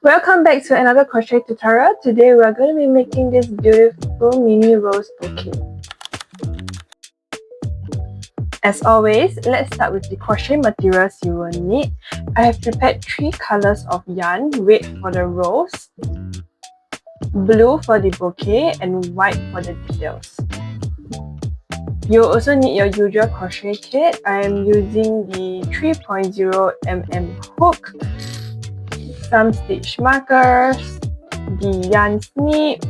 Welcome back to another crochet tutorial. Today we are going to be making this beautiful mini rose bouquet. As always, let's start with the crochet materials you will need. I have prepared 3 colors of yarn: red for the rose, blue for the bouquet, and white for the details. You'll also need your usual crochet kit. I am using the 3.0mm hook, some stitch markers, the yarn snip,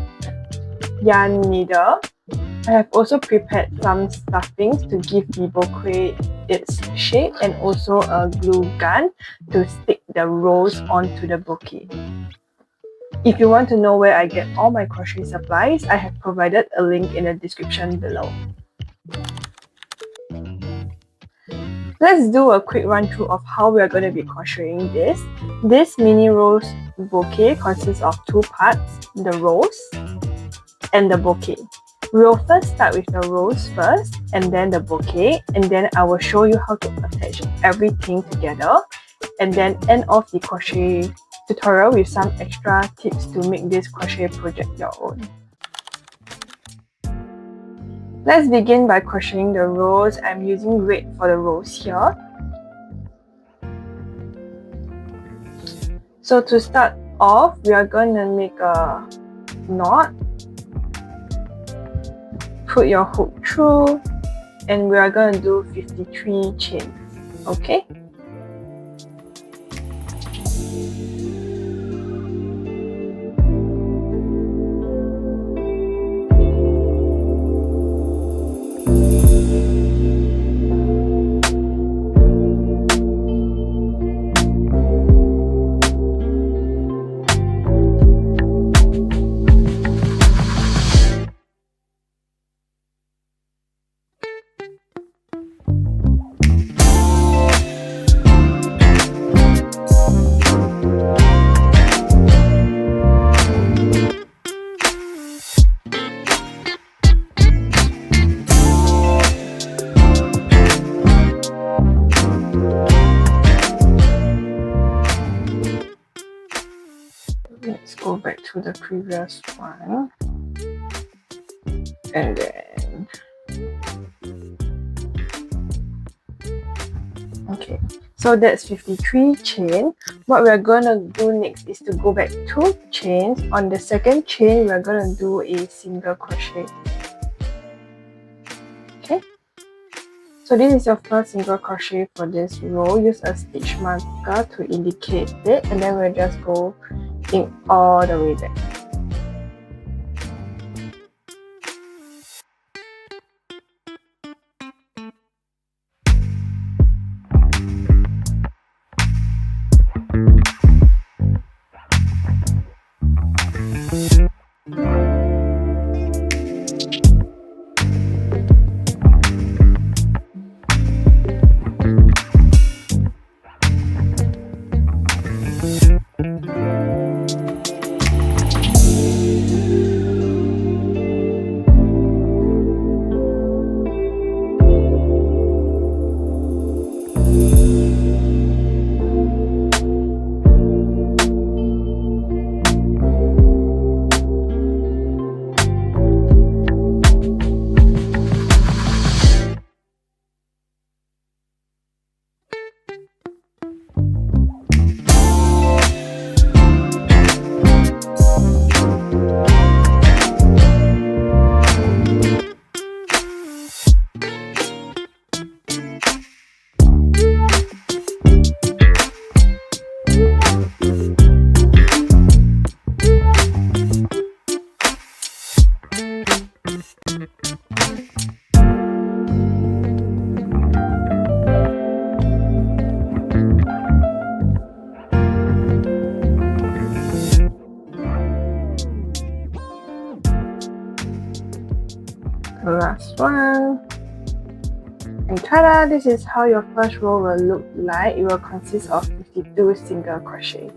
yarn needle. I have also prepared some stuffings to give the bouquet its shape, and also a glue gun to stick the rose onto the bouquet. If you want to know where I get all my crochet supplies, I have provided a link in the description below. Let's do a quick run through of how we are going to be crocheting this. This mini rose bouquet consists of 2 parts, the rose and the bouquet. We'll first start with the rose first and then the bouquet, and then I will show you how to attach everything together, and then end off the crochet tutorial with some extra tips to make this crochet project your own. Let's begin by crocheting the rose. I'm using red for the rose here. So to start off, we are going to make a knot. Put your hook through, and we are going to do 53 chains. Okay? Let's go back to the previous one, and then okay, so that's 53 chain. What we're gonna do next is to go back 2 chains. On the second chain, we're gonna do a single crochet. Okay, so this is your first single crochet for this row. Use a stitch marker to indicate it, and then we'll just go in all the way back. The last one, and ta-da! This is how your first row will look like. It will consist of 52 single crochet.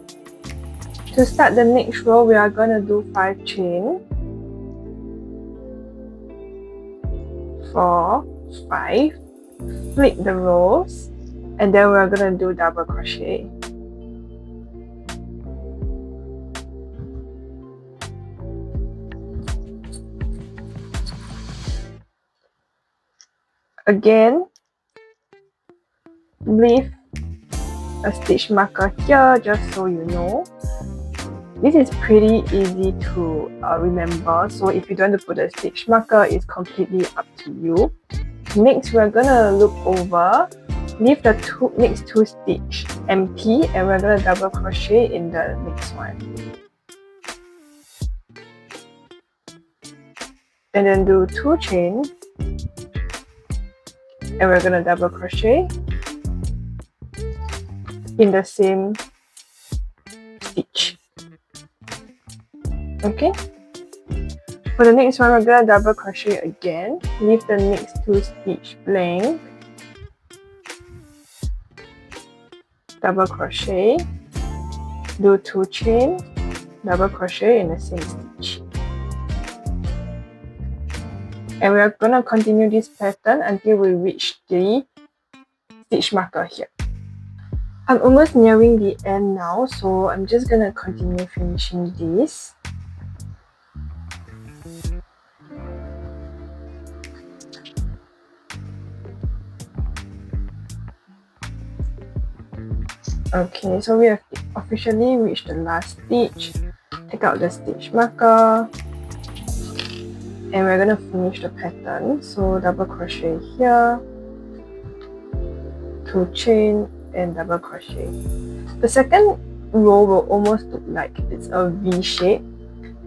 To start the next row, we are going to do 5 chain. 4, 5, flip the rows, and then we're going to do double crochet. Again, leave a stitch marker here just so you know. This is pretty easy to remember, so if you don't want to put a stitch marker, it's completely up to you. Next, we're gonna look over, leave the next two stitch empty, and we're gonna double crochet in the next one. And then do 2 chain, and we're gonna double crochet in the same stitch. Okay, for the next one, we're gonna double crochet again, leave the next 2 stitch blank, double crochet, do 2 chain, double crochet in the same stitch. And we're gonna continue this pattern until we reach the stitch marker here. I'm almost nearing the end now, so I'm just gonna continue finishing this. Okay, so we have officially reached the last stitch. Take out the stitch marker, and we're gonna finish the pattern. So double crochet here, 2 chain, and double crochet. The second row will almost look like it's a V shape,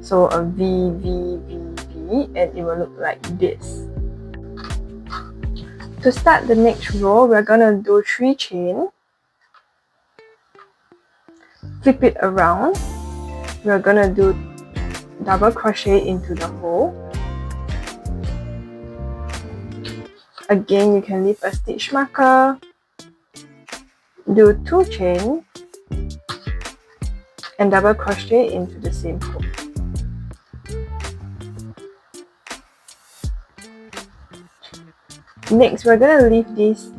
so a V, V, V, V, and it will look like this. To start the next row, we're gonna do 3 chain, flip it around, we're gonna do double crochet into the hole. Again, you can leave a stitch marker, do 2 chain, and double crochet into the same hole. Next, we're gonna leave this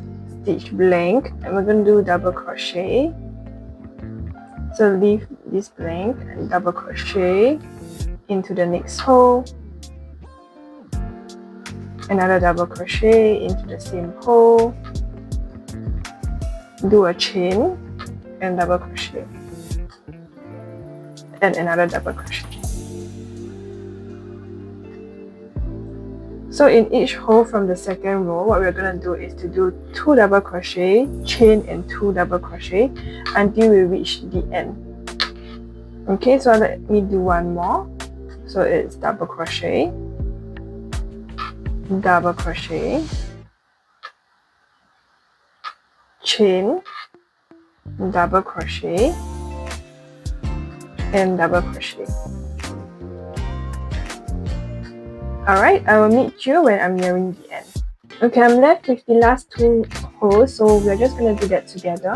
stitch blank, and we're gonna do double crochet. So leave this blank and double crochet into the next hole, another double crochet into the same hole, do a chain and double crochet, and another double crochet. So in each hole from the second row, what we're gonna do is to do 2 double crochet, chain, and 2 double crochet until we reach the end. Okay, so let me do one more. So it's double crochet, double crochet, chain, double crochet, and double crochet. Alright, I will meet you when I'm nearing the end. Okay, I'm left with the last 2 holes, so we're just gonna do that together.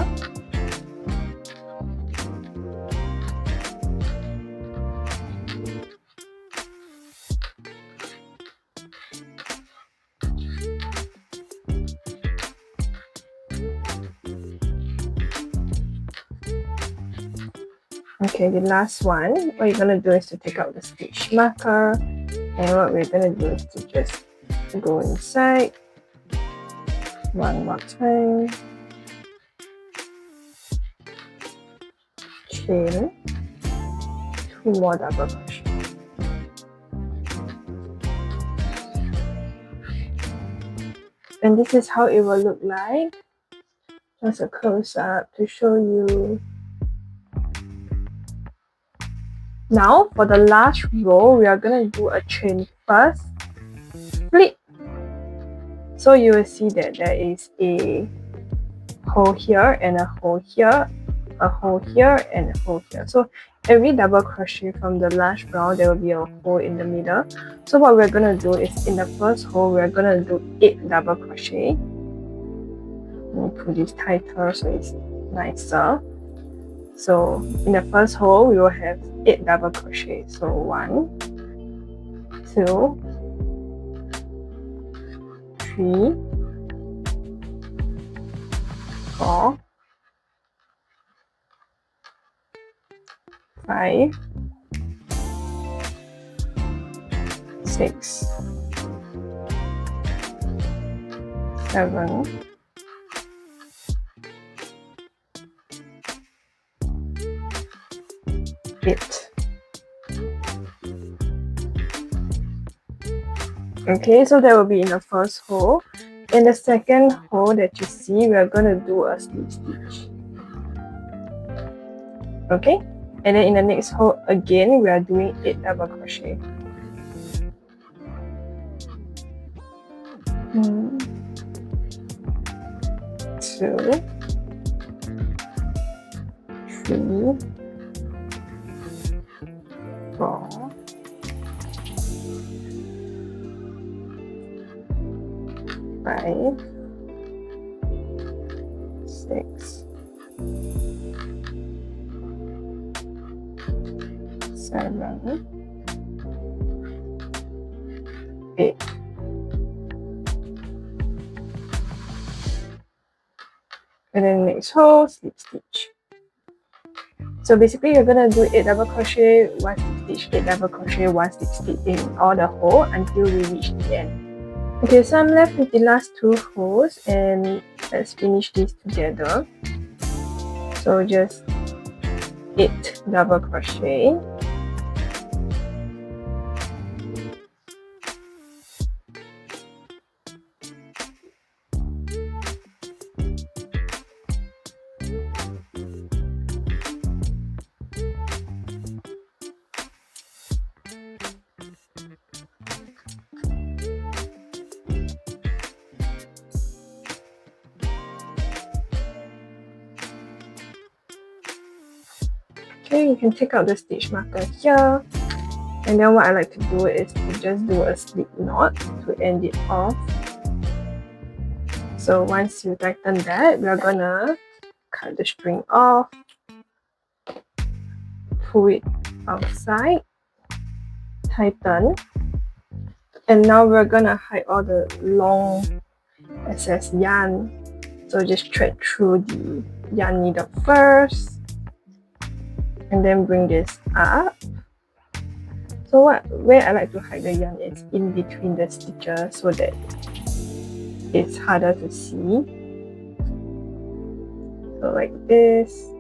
Okay, the last one, what you're gonna do is to take out the stitch marker, and what we're gonna do is to just go inside one more time, chain, 2 more double crochet. And this is how it will look like. Just a close up to show you. Now for the last row, we are going to do a chain first, flip. So you will see that there is a hole here and a hole here, a hole here and a hole here. So every double crochet from the last round, there will be a hole in the middle. So what we're going to do is in the first hole, we're going to do 8 double crochet. Let me put this tighter so it's nicer. So in the first hole, we will have 8 double crochet. So 1, 2, 3, 4, 5, 6, 7, 8. Okay, so that will be in the first hole. In the second hole that you see, we are going to do a slip stitch. Okay, and then in the next hole again, we are doing 8 double crochet. 1, 2, 3, 4, 5, 6, 7, 8. And then next hole, slip stitch. So basically you're gonna do 8 double crochet, 1 slip stitch, 8 double crochet, 1 slip stitch in all the hole until we reach the end. Okay, so I'm left with the last 2 holes, and let's finish this together. So just 8 double crochet. Okay, you can take out the stitch marker here, and then what I like to do is to just do a slip knot to end it off. So once you tighten that, we are gonna cut the string off, pull it outside, tighten, and now we're gonna hide all the long excess yarn. So just thread through the yarn needle first, and then bring this up. So where I like to hide the yarn is in between the stitches so that it's harder to see. So like this.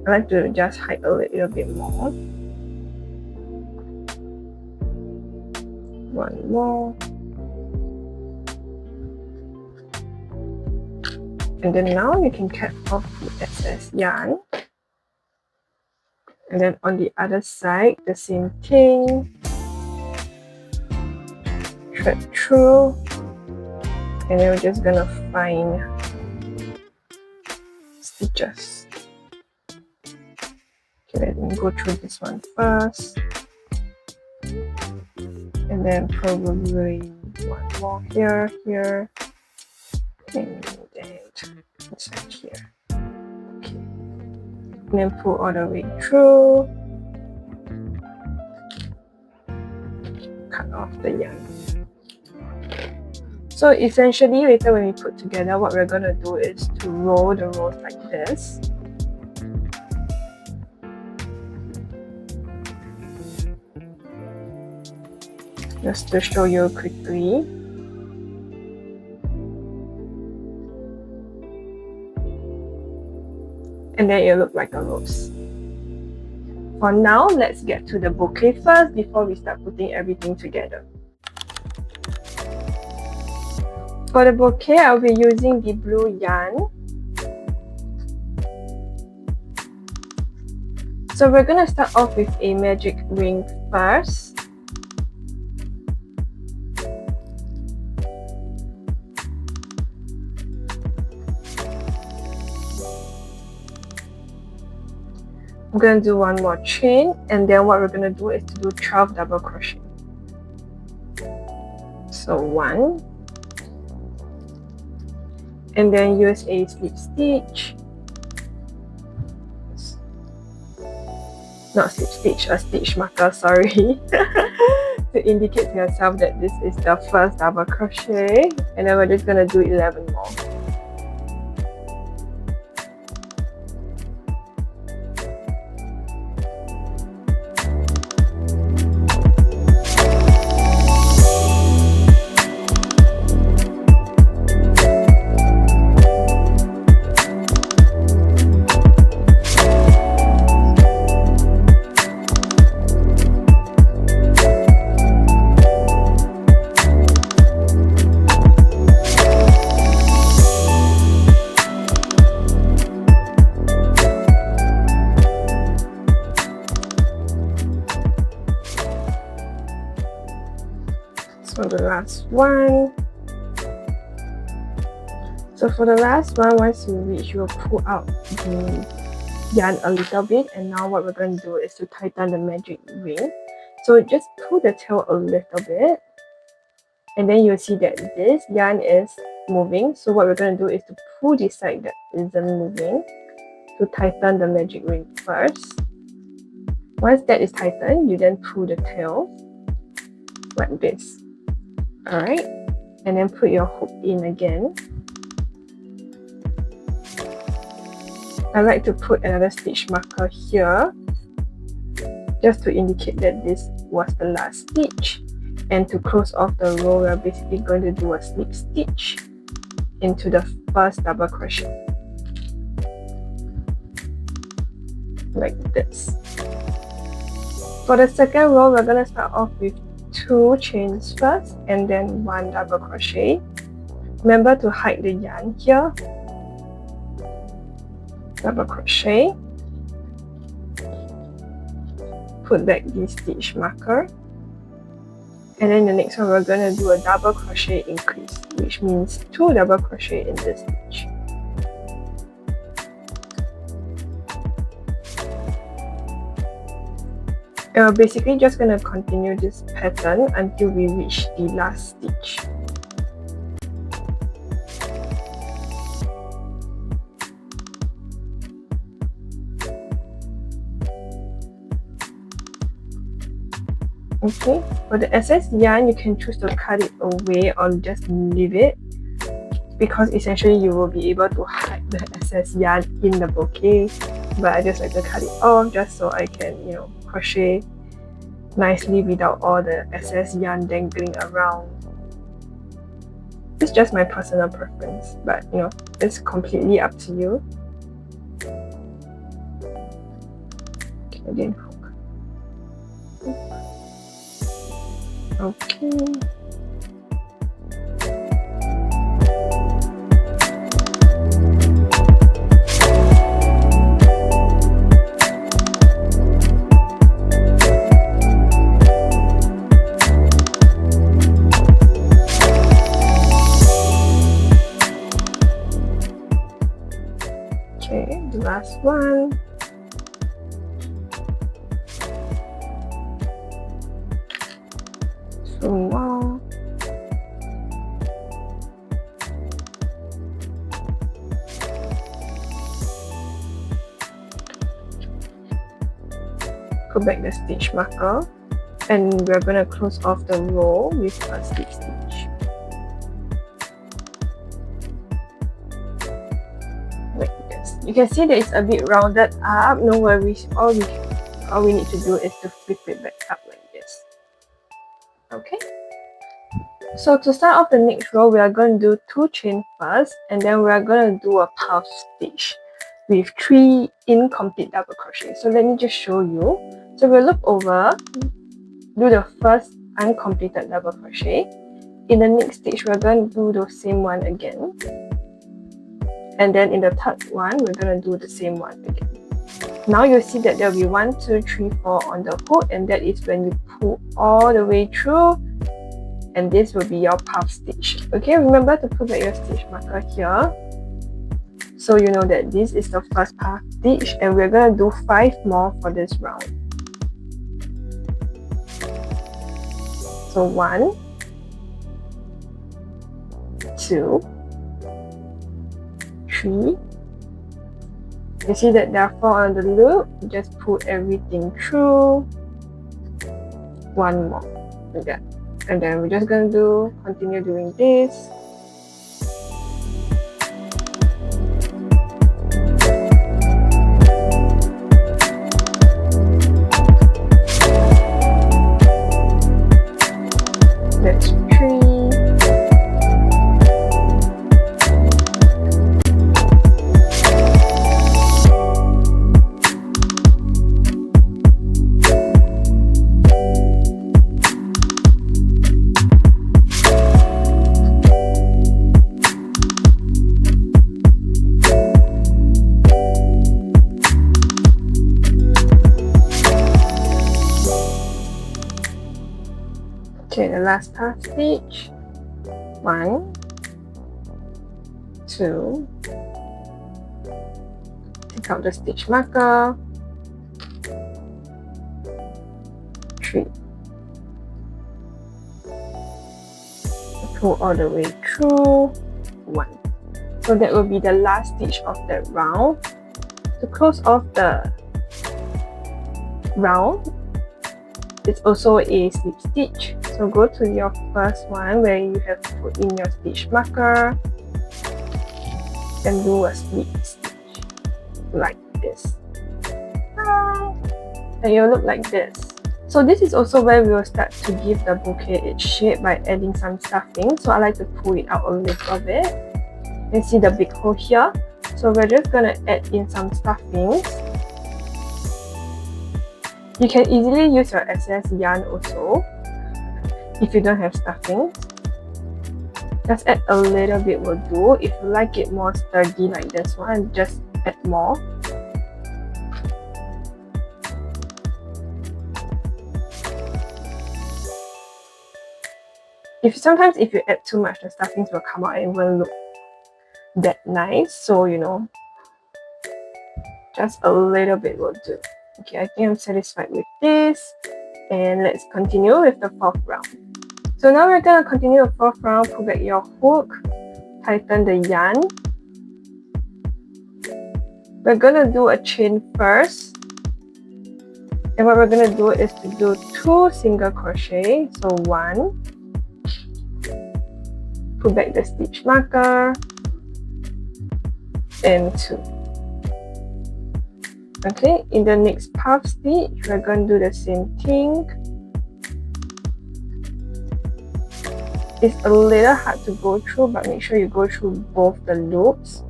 I like to just hide a little bit more. One more. And then now you can cut off the excess yarn. And then on the other side, the same thing. Thread through. And then we're just gonna find stitches. Okay, let me go through this one first. And then probably one more here, and then inside here. Okay. And then pull all the way through. Cut off the yarn. So essentially later when we put together, what we're gonna do is to roll the rows like this. Just to show you quickly. And then it'll look like a rose. For now, let's get to the bouquet first before we start putting everything together. For the bouquet, I'll be using the blue yarn. So we're gonna start off with a magic ring first. I'm going to do one more chain, and then what we're going to do is to do 12 double crochet. So 1, and then use a slip stitch, not slip stitch, a stitch marker, sorry, to indicate to yourself that this is the first double crochet, and then we're just going to do 11 more. for the last one. So for the last one, once you reach, you'll pull out the yarn a little bit, and now what we're going to do is to tighten the magic ring. So just pull the tail a little bit, and then you'll see that this yarn is moving. So what we're going to do is to pull this side that isn't moving to tighten the magic ring first. Once that is tightened, you then pull the tail like this. Alright, and then put your hook in again. I like to put another stitch marker here just to indicate that this was the last stitch. And to close off the row, we're basically going to do a slip stitch into the first double crochet like this. For the second row, we're going to start off with 2 chains first and then 1 double crochet. Remember to hide the yarn here. Double crochet, put back the stitch marker, and then the next one we're going to do a double crochet increase, which means 2 double crochet in this stitch. And we're basically just going to continue this pattern until we reach the last stitch. Okay, for the excess yarn, you can choose to cut it away or just leave it, because essentially you will be able to hide the excess yarn in the bouquet. But I just like to cut it off just so I can, crochet nicely without all the excess yarn dangling around. It's just my personal preference, but it's completely up to you. Okay, then hook. Okay. Okay, the last one. More. Put back the stitch marker, and we're going to close off the row with a slip stitch like this. You can see that it's a bit rounded up. No worries, all we need to do is to flip it back up like this. Okay, so to start off the next row, we are going to do 2 chains first, and then we are going to do a puff stitch with 3 incomplete double crochet. So let me just show you. So we'll look over, do the first uncompleted double crochet. In the next stitch, we're going to do the same one again, and then in the third one, we're going to do the same one again. Now you'll see that there'll be 1, 2, 3, 4 on the hook, and that is when you pull all the way through, and this will be your puff stitch. Okay, remember to put back your stitch marker here, so you know that this is the first puff stitch, and we're going to do 5 more for this round. So 1, 2, 3. You see that there are 4 on the loop. Just pull everything through. 1 more like that, and then we're just going to continue doing this. That's 3. Okay, the last half stitch. 1, 2, take out the stitch marker, 3, pull all the way through, 1. So that will be the last stitch of that round. To close off the round, it's also a slip stitch. So go to your first one where you have put in your stitch marker and do a slip stitch like this. And it will look like this. So this is also where we will start to give the bouquet its shape by adding some stuffing. So I like to pull it out a little bit. You can see the big hole here. So we're just gonna add in some stuffings. You can easily use your excess yarn also if you don't have stuffing. Just add a little bit will do. If you like it more sturdy like this one, just add more. Sometimes if you add too much, the stuffings will come out and it won't look that nice. So you know, just a little bit will do. Okay, I think I'm satisfied with this. And let's continue with the 4th round. So now we're gonna continue the 4th round. Pull back your hook, tighten the yarn. We're gonna do a chain first. And what we're gonna do is to do 2 single crochet. So 1, pull back the stitch marker, and 2. Okay, in the next puff stitch, we're going to do the same thing. It's a little hard to go through, but make sure you go through both the loops.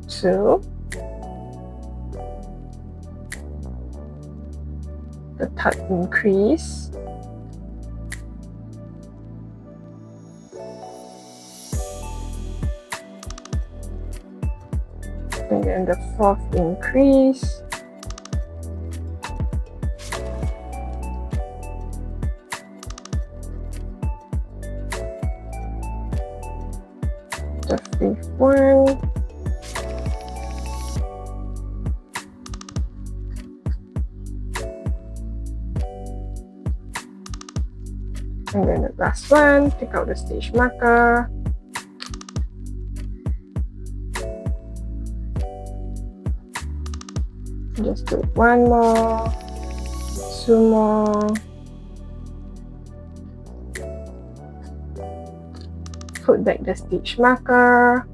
2. The 3rd increase. And then the 4th increase. The 5th one. And then the last one, take out the stitch marker. Just do 1 more, 2 more. Put back the stitch marker.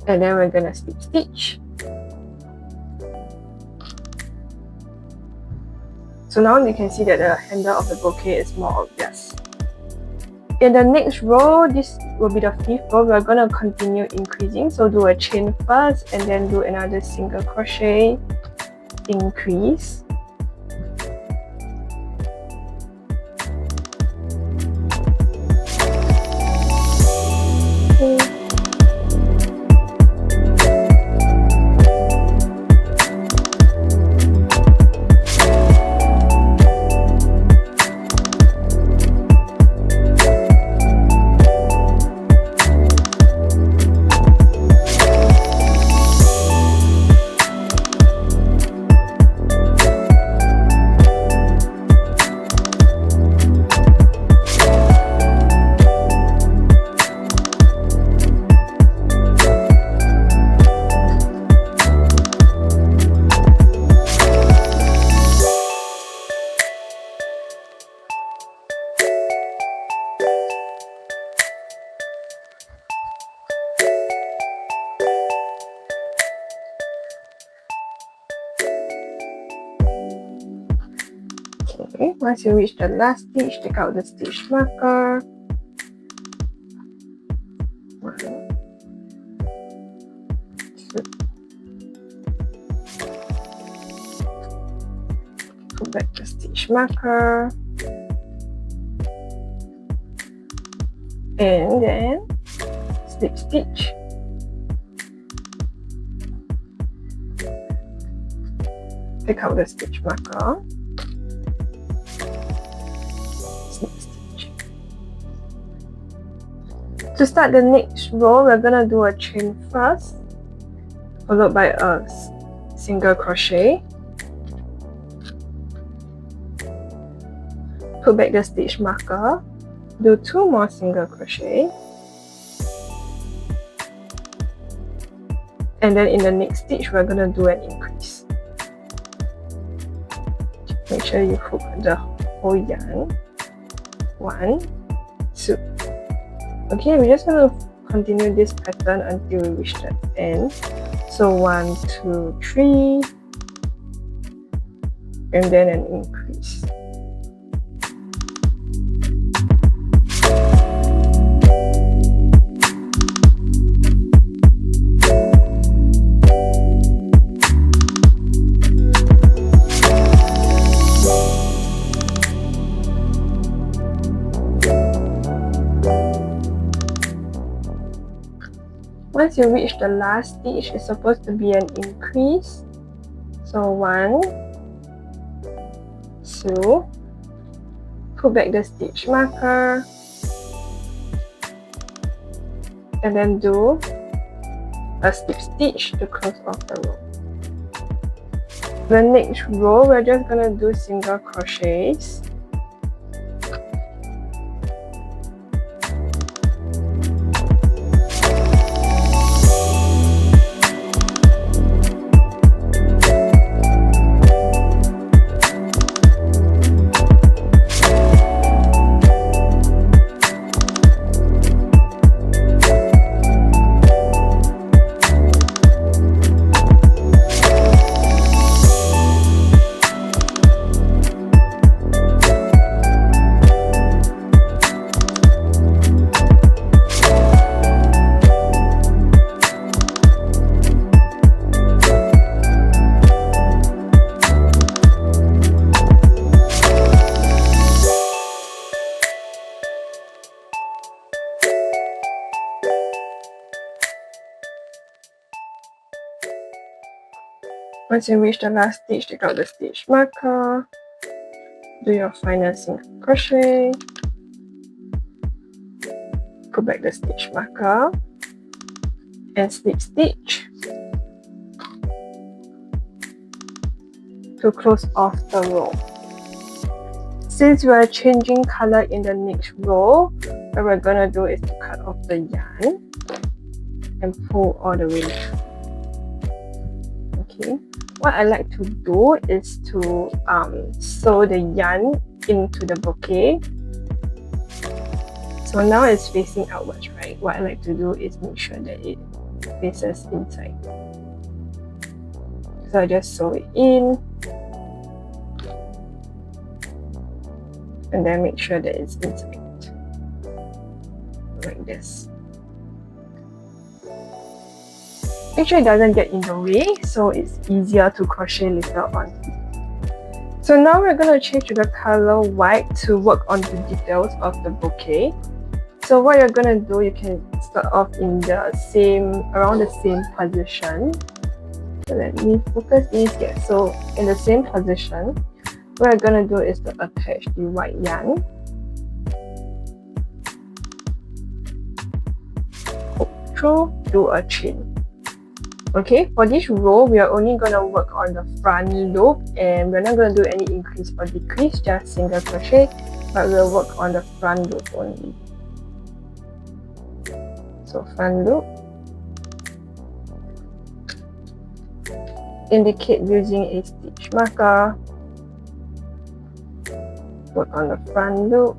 And then we're gonna slip stitch. So now you can see that the handle of the bouquet is more obvious. In the next row, this will be the 5th row. We're going to continue increasing. So do a chain first and then do another single crochet, increase. Okay, once you reach the last stitch, take out the stitch marker. 1, 2. Pull back the stitch marker. And then slip stitch. Take out the stitch marker, slip stitch. To start the next row, we're gonna do a chain first, followed by a single crochet. Put back the stitch marker, do 2 more single crochet, and then in the next stitch we're gonna do an increase. Make sure you hook the whole yarn. 1, 2. Okay, we're just gonna continue this pattern until we reach the end. So 1, 2, 3, and then an increase. Once you reach the last stitch, it's supposed to be an increase. So 1, 2, put back the stitch marker, and then do a slip stitch to close off the row. The next row, we're just gonna do single crochets. Once you reach the last stitch, take out the stitch marker, do your final single crochet, put back the stitch marker, and slip stitch to close off the row. Since we are changing color in the next row, what we're gonna do is to cut off the yarn and pull all the way through. Okay. What I like to do is to sew the yarn into the bouquet. So now it's facing outwards, right? What I like to do is make sure that it faces inside. So I just sew it in, and then make sure that it's inside, like this. Make sure it doesn't get in the way, so it's easier to crochet later on. So now we're going to change to the color white to work on the details of the bouquet. So what you're going to do, you can start off in the around the same position. So let me focus this here. So in the same position, what you're going to do is to attach the white yarn. Hook through, do a chain. Okay, for this row, we are only going to work on the front loop, and we're not going to do any increase or decrease, just single crochet, but we'll work on the front loop only. So front loop, indicate using a stitch marker, work on the front loop,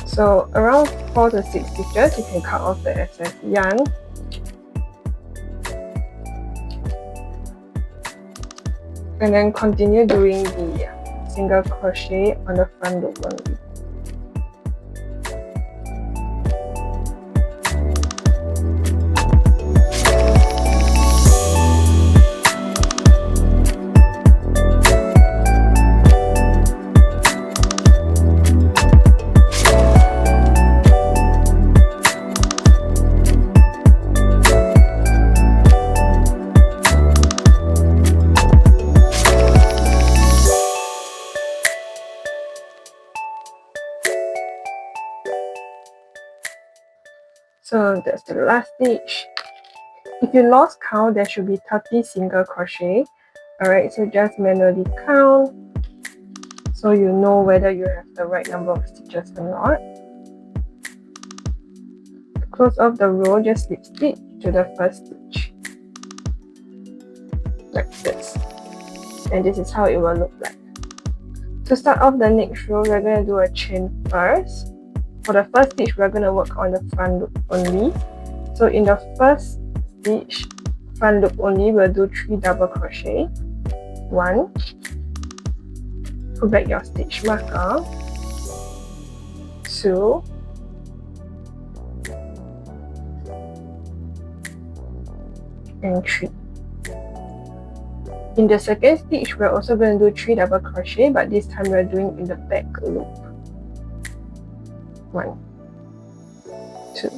So around 4 to 6 stitches, you can cut off the excess yarn. And then continue doing the single crochet on the front loop only. So that's the last stitch. If you lost count, there should be 30 single crochet. Alright, so just manually count so you know whether you have the right number of stitches or not. To close off the row, just slip stitch to the first stitch. Like this. And this is how it will look like. To start off the next row, we're going to do a chain first. For the first stitch, we're going to work on the front loop only. So in the first stitch, front loop only, we'll do 3 double crochet. 1, pull back your stitch marker, 2, and 3. In the second stitch, we're also going to do 3 double crochet, but this time we're doing in the back loop. 1, 2,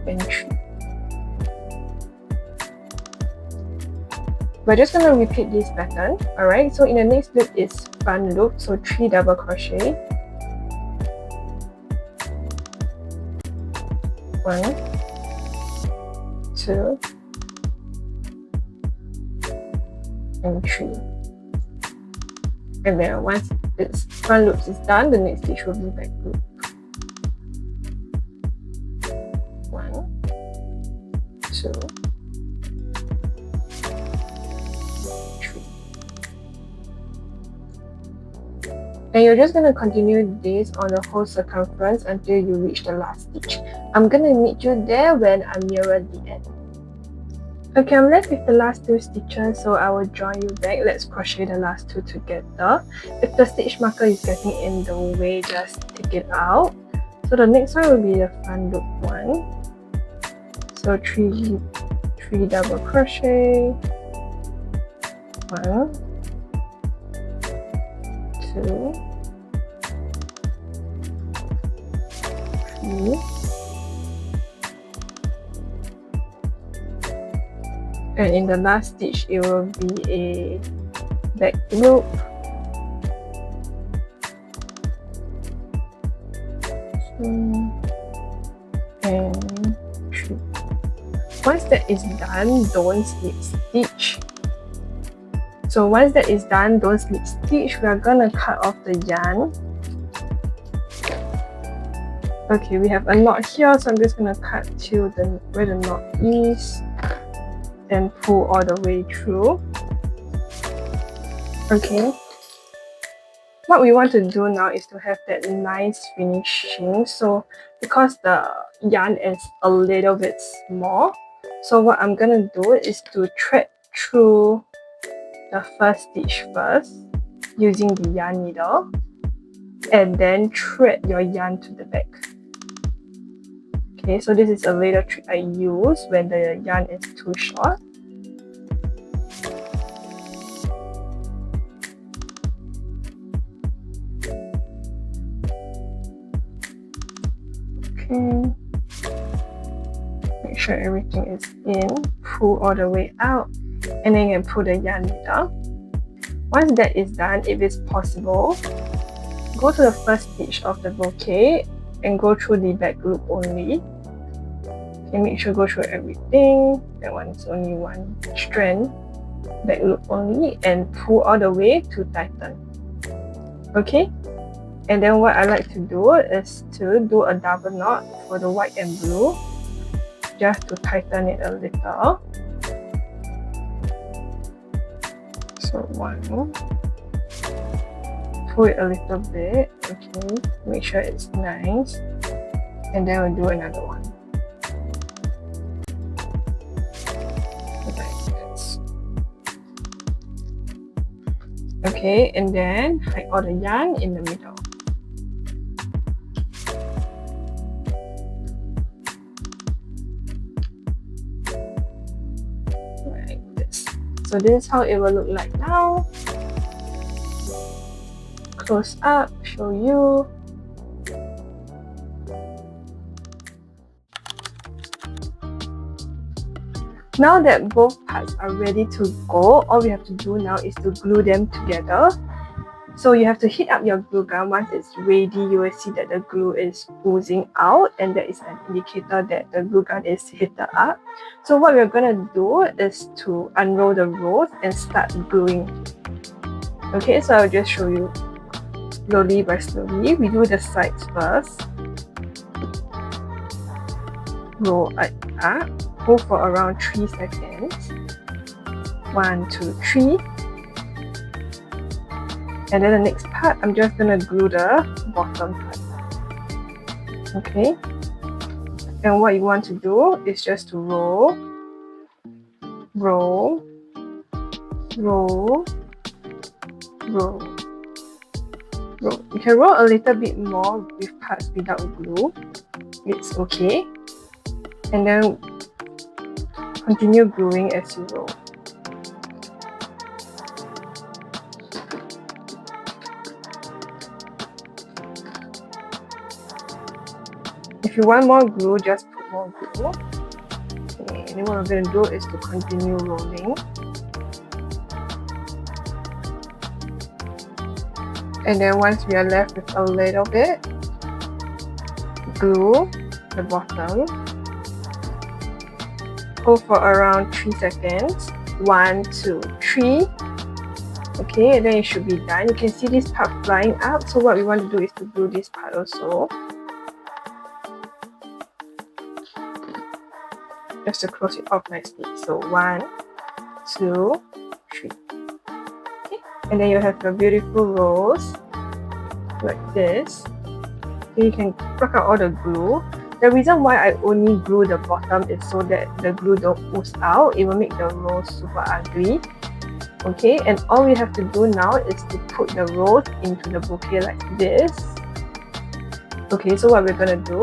and 3. We're just going to repeat this pattern. Alright, so in the next loop is front loop, so 3 double crochet. 1, 2, and 3. And then once this front loop is done, the next stitch will be back loop. 1, 2, 3. And you're just going to continue this on the whole circumference until you reach the last stitch. I'm going to meet you there when I'm nearer the end. Okay, I'm left with the last 2 stitches, so I will join you back. Let's crochet the last 2 together. If the stitch marker is getting in the way, just take it out. So the next one will be the front loop 1. So 3 double crochet. 1, 2, 3. And in the last stitch, it will be a back loop. 2 and 3. Once that is done, don't slip stitch. So once that is done, don't slip stitch. We are gonna cut off the yarn. Okay, we have a knot here, so I'm just gonna cut to where the knot is. And pull all the way through. Okay, what we want to do now is to have that nice finishing. So because the yarn is a little bit small, so what I'm gonna do is to thread through the first stitch first using the yarn needle, and then thread your yarn to the back. Okay, so this is a little trick I use when the yarn is too short. Okay, make sure everything is in, pull all the way out, and then you can pull the yarn needle. Once that is done, if it's possible, go to the first stitch of the bouquet and go through the back loop only. Okay, make sure go through everything. That one is only one strand, back loop only, and pull all the way to tighten. Okay, and then what I like to do is to do a double knot for the white and blue, just to tighten it a little. So 1, pull it a little bit. Okay, make sure it's nice, and then we'll do another one. Okay, and then hide all the yarn in the middle. Like this. So this is how it will look like now. Close up, show you. Now that both parts are ready to go, all we have to do now is to glue them together. So you have to heat up your glue gun. Once it's ready, you will see that the glue is oozing out, and that is an indicator that the glue gun is heated up. So what we're going to do is to unroll the rolls and start gluing. Okay, so I'll just show you slowly by slowly. We do the sides first. Roll it up. Hold for around 3 seconds. 1, 2, 3. And then the next part, I'm just going to glue the bottom part. Okay. And what you want to do is just to roll, roll, roll, roll, roll. You can roll a little bit more with parts without glue. It's okay. And then continue gluing as you roll. If you want more glue, just put more glue. Okay, and then what we're going to do is to continue rolling. And then once we are left with a little bit, glue the bottom. Hold for around 3 seconds. 1, 2, 3. Okay, and then it should be done. You can see this part flying up. So what we want to do is to glue this part also. Just to close it off nicely. So 1, 2, 3. Okay. And then you have your beautiful rolls like this. So you can pluck out all the glue. The reason why I only glue the bottom is so that the glue don't ooze out. It will make the rolls super ugly. Okay, and all we have to do now is to put the rolls into the bouquet like this. Okay, so what we're gonna do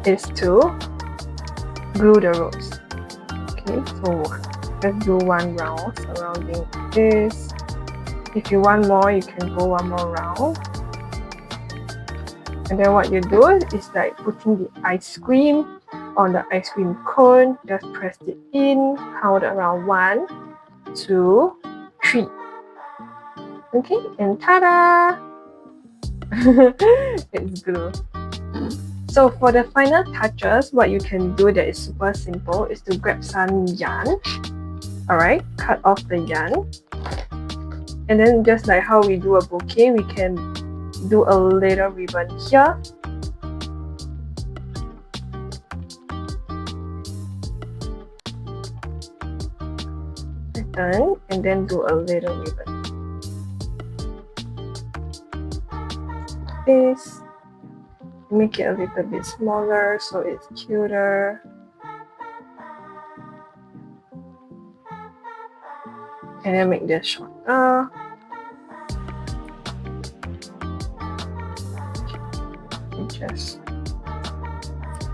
is to glue the rolls. Okay, so let's do 1 round surrounding this. If you want more, you can go 1 more round. And then what you do is like putting the ice cream on the ice cream cone. Just press it in, count around 1, 2, 3. Okay, and ta-da! It's glue. So for the final touches, what you can do that is super simple is to grab some yarn. Alright, cut off the yarn. And then just like how we do a bouquet, we can do a little ribbon here. Turn and then do a little ribbon. This. Make it a little bit smaller so it's cuter. And then make this shorter. And just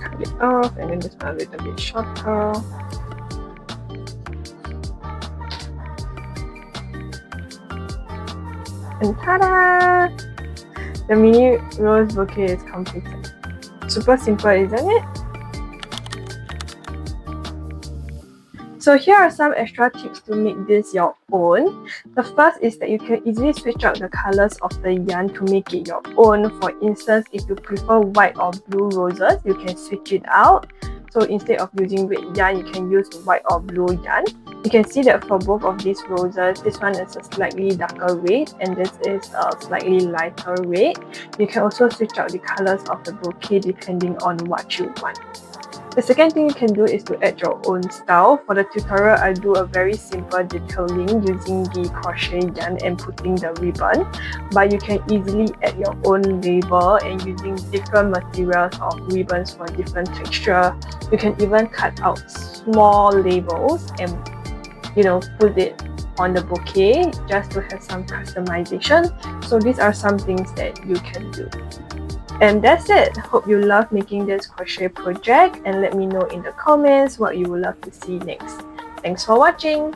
cut it off and then this one a little bit shorter. And ta-da! The mini rose bouquet is completed. Super simple, isn't it? So here are some extra tips to make this your own. The first is that you can easily switch out the colors of the yarn to make it your own. For instance, if you prefer white or blue roses, you can switch it out. So instead of using red yarn, you can use white or blue yarn. You can see that for both of these roses, this one is a slightly darker red and this is a slightly lighter red. You can also switch out the colors of the bouquet depending on what you want. The second thing you can do is to add your own style. For the tutorial, I do a very simple detailing using the crochet yarn and putting the ribbon. But you can easily add your own label and using different materials of ribbons for different texture. You can even cut out small labels and put it on the bouquet just to have some customization. So these are some things that you can do. And that's it. Hope you love making this crochet project and let me know in the comments what you would love to see next. Thanks for watching.